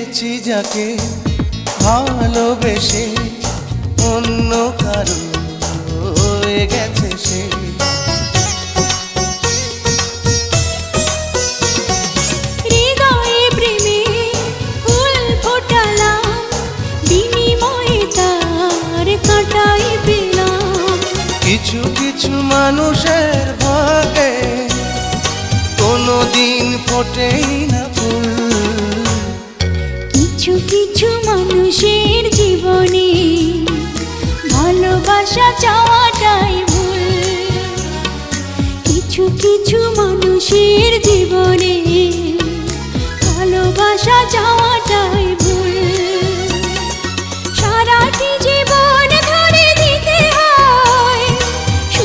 পেয়েছি যাকে ভালোবেসে অন্য কারো হয়ে গেছে সে। হৃদয়ে প্রেমে ফুল ফোটালাম, বিনিময়ে তার কাঁটাই পেলাম। কিছু কিছু মানুষের ভাগে কোনোদিন ফোটেই না ফুল। কিছু কিছু মানুষের জীবনে ভালোবাসা চাওয়াটাই ভুল। কিছু কিছু মানুষের জীবনে ভালোবাসা চাওয়া